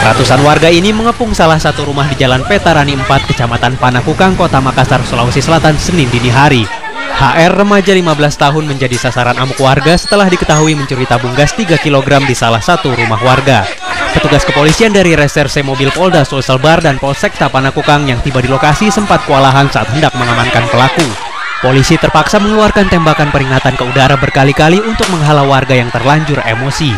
Ratusan warga ini mengepung salah satu rumah di Jalan Petarani 4, Kecamatan Panakukang, Kota Makassar, Sulawesi Selatan, Senin dini hari. HR, remaja 15 tahun, menjadi sasaran amuk warga setelah diketahui mencuri tabung gas 3 kg di salah satu rumah warga. Petugas kepolisian dari Reserse Mobil Polda Sulselbar dan Polsekta Panakukang yang tiba di lokasi sempat kewalahan saat hendak mengamankan pelaku. Polisi terpaksa mengeluarkan tembakan peringatan ke udara berkali-kali untuk menghalau warga yang terlanjur emosi.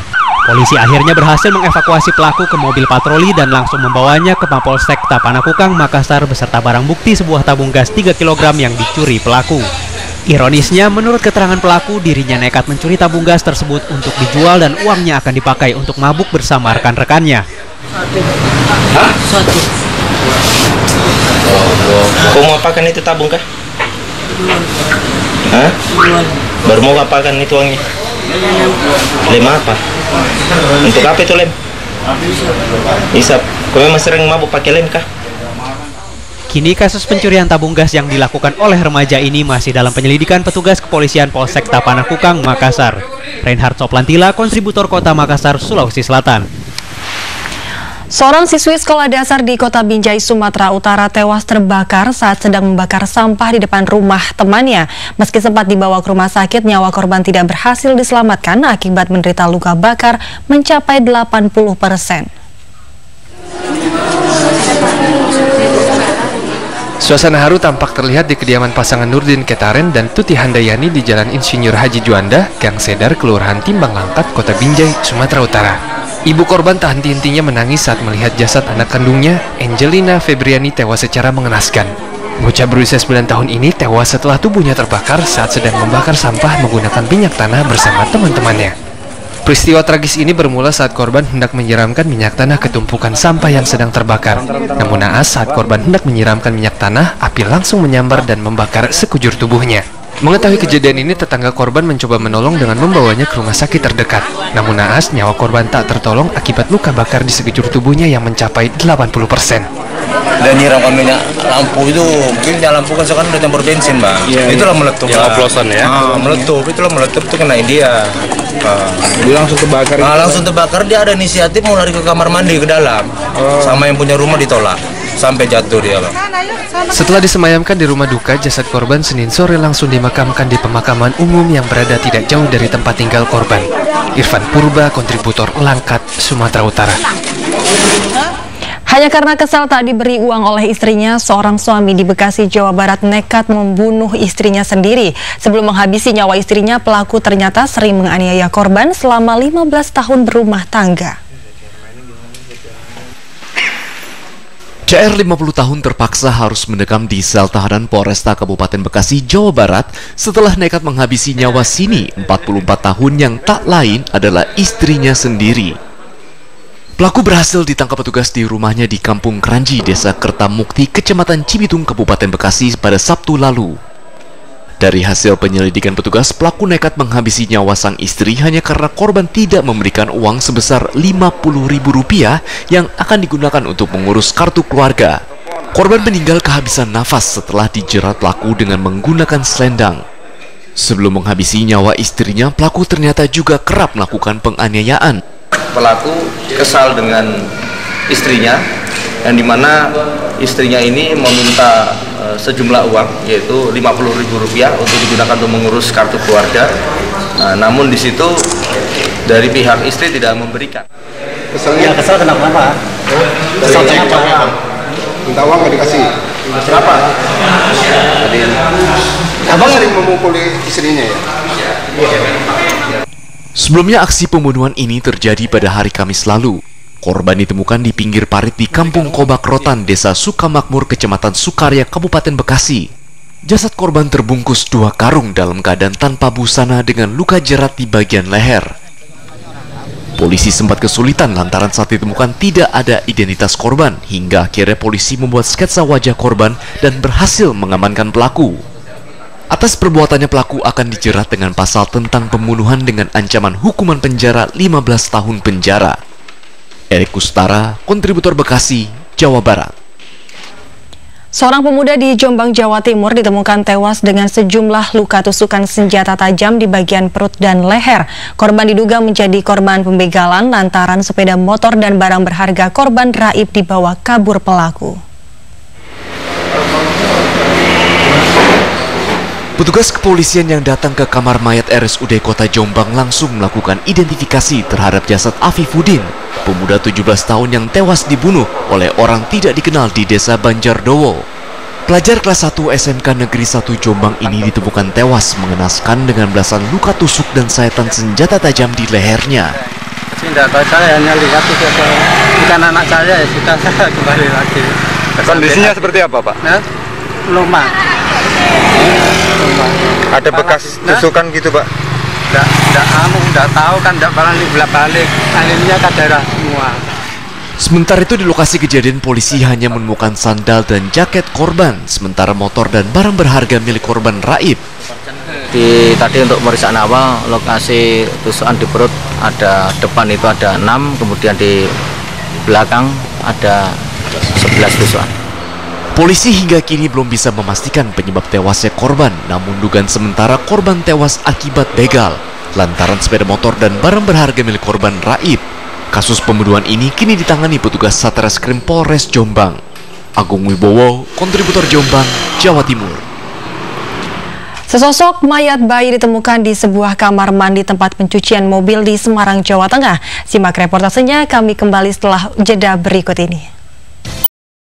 Polisi akhirnya berhasil mengevakuasi pelaku ke mobil patroli dan langsung membawanya ke Mapolsekta Panakukang, Makassar beserta barang bukti sebuah tabung gas 3 kg yang dicuri pelaku. Ironisnya, menurut keterangan pelaku, dirinya nekat mencuri tabung gas tersebut untuk dijual dan uangnya akan dipakai untuk mabuk bersama rekan-rekannya. Kau mau apakan itu tabung kah? Hah? Baru mau apakan itu uangnya? Lem apa? Untuk apa itu lem? Isap. Kau memang sering mabuk pakai lem kah? Kini kasus pencurian tabung gas yang dilakukan oleh remaja ini masih dalam penyelidikan petugas kepolisian Polsekta Panakukang, Makassar. Reinhard Soplantila, kontributor Kota Makassar, Sulawesi Selatan. Seorang siswi sekolah dasar di Kota Binjai, Sumatera Utara tewas terbakar saat sedang membakar sampah di depan rumah temannya. Meski sempat dibawa ke rumah sakit, nyawa korban tidak berhasil diselamatkan akibat menderita luka bakar mencapai 80%. Suasana haru tampak terlihat di kediaman pasangan Nurdin Ketaren dan Tuti Handayani di Jalan Insinyur Haji Juanda, Gang Sedar, Kelurahan Timbang Langkat, Kota Binjai, Sumatera Utara. Ibu korban tak henti-hentinya menangis saat melihat jasad anak kandungnya, Angelina Febriani, tewas secara mengenaskan. Bocah berusia 9 tahun ini tewas setelah tubuhnya terbakar saat sedang membakar sampah menggunakan minyak tanah bersama teman-temannya. Peristiwa tragis ini bermula saat korban hendak menyiramkan minyak tanah ke tumpukan sampah yang sedang terbakar. Namun naas, saat korban hendak menyiramkan minyak tanah, api langsung menyambar dan membakar sekujur tubuhnya. Mengetahui kejadian ini, tetangga korban mencoba menolong dengan membawanya ke rumah sakit terdekat. Namun naas, nyawa korban tak tertolong akibat luka bakar di sekujur tubuhnya yang mencapai 80%. Dan nyiramkan minyak lampu itu, minyak lampu kan sekarang udah campur bensin, Bang. Itulah meletup. Yang oplosan ya? Meletup, itulah meletup, itu kena dia. Dia langsung terbakar. Langsung terbakar, dia ada inisiatif mau lari ke kamar mandi ke dalam. Sama yang punya rumah ditolak. Sampai jatuh dia, Bang. Setelah disemayamkan di rumah duka, jasad korban Senin sore langsung dimakamkan di pemakaman umum yang berada tidak jauh dari tempat tinggal korban. Irfan Purba, kontributor Langkat, Sumatera Utara. Hanya karena kesal tak diberi uang oleh istrinya, seorang suami di Bekasi, Jawa Barat nekat membunuh istrinya sendiri. Sebelum menghabisi nyawa istrinya, pelaku ternyata sering menganiaya korban selama 15 tahun berumah tangga. CR 50 tahun terpaksa harus mendekam di sel tahanan Polresta Kabupaten Bekasi, Jawa Barat setelah nekat menghabisi nyawa Sini, 44 tahun, yang tak lain adalah istrinya sendiri. Pelaku berhasil ditangkap petugas di rumahnya di Kampung Kranji, Desa Kertamukti, Kecamatan Cibitung, Kabupaten Bekasi pada Sabtu lalu. Dari hasil penyelidikan petugas, pelaku nekat menghabisi nyawa sang istri hanya karena korban tidak memberikan uang sebesar Rp50.000 yang akan digunakan untuk mengurus kartu keluarga. Korban meninggal kehabisan nafas setelah dijerat pelaku dengan menggunakan selendang. Sebelum menghabisi nyawa istrinya, pelaku ternyata juga kerap melakukan penganiayaan. Pelaku kesal dengan istrinya, yang dimana istrinya ini meminta sejumlah uang, yaitu Rp50.000 untuk digunakan untuk mengurus kartu keluarga. Namun di situ dari pihak istri tidak memberikan. Kesalnya? Ya, kesal kenapa, Pak? Kesal kenapa? Minta uang nggak dikasih. Kenapa? Jadi, abang sering memukuli istrinya ya? Sebelumnya aksi pembunuhan ini terjadi pada hari Kamis lalu. Korban ditemukan di pinggir parit di Kampung Kobak Rotan, Desa Sukamakmur, Kecamatan Sukarya, Kabupaten Bekasi. Jasad korban terbungkus 2 karung dalam keadaan tanpa busana dengan luka jerat di bagian leher. Polisi sempat kesulitan lantaran saat ditemukan tidak ada identitas korban, hingga akhirnya polisi membuat sketsa wajah korban dan berhasil mengamankan pelaku. Atas perbuatannya, pelaku akan dijerat dengan pasal tentang pembunuhan dengan ancaman hukuman penjara 15 tahun penjara. Erik Kustara, kontributor Bekasi, Jawa Barat. Seorang pemuda di Jombang, Jawa Timur ditemukan tewas dengan sejumlah luka tusukan senjata tajam di bagian perut dan leher. Korban diduga menjadi korban pembegalan lantaran sepeda motor dan barang berharga korban raib dibawa kabur pelaku. Petugas kepolisian yang datang ke kamar mayat RSUD Kota Jombang langsung melakukan identifikasi terhadap jasad Afifuddin, pemuda 17 tahun yang tewas dibunuh oleh orang tidak dikenal di Desa Banjardowo. Pelajar kelas 1 SMK Negeri 1 Jombang ini ditemukan tewas mengenaskan dengan belasan luka tusuk dan sayatan senjata tajam di lehernya. Tidak tahu, saya hanya lihat itu bukan anak saya, ya sudah saya kembali lagi. Kondisinya seperti apa, Pak? Luma. Ada bekas tusukan gitu, Pak? Enggak tahu kan, enggak balik. Akhirnya ke darah semua. Sementara itu di lokasi kejadian polisi hanya menemukan sandal dan jaket korban, sementara motor dan barang berharga milik korban raib. Tadi untuk pemeriksaan awal, lokasi tusukan di perut ada depan itu ada 6, kemudian di belakang ada 11 tusukan. Polisi hingga kini belum bisa memastikan penyebab tewasnya korban, namun dugaan sementara korban tewas akibat begal, lantaran sepeda motor dan barang berharga milik korban raib. Kasus pembunuhan ini kini ditangani petugas Satreskrim Polres Jombang. Agung Wibowo, kontributor Jombang, Jawa Timur. Sesosok mayat bayi ditemukan di sebuah kamar mandi tempat pencucian mobil di Semarang, Jawa Tengah. Simak reportasenya kami kembali setelah jeda berikut ini.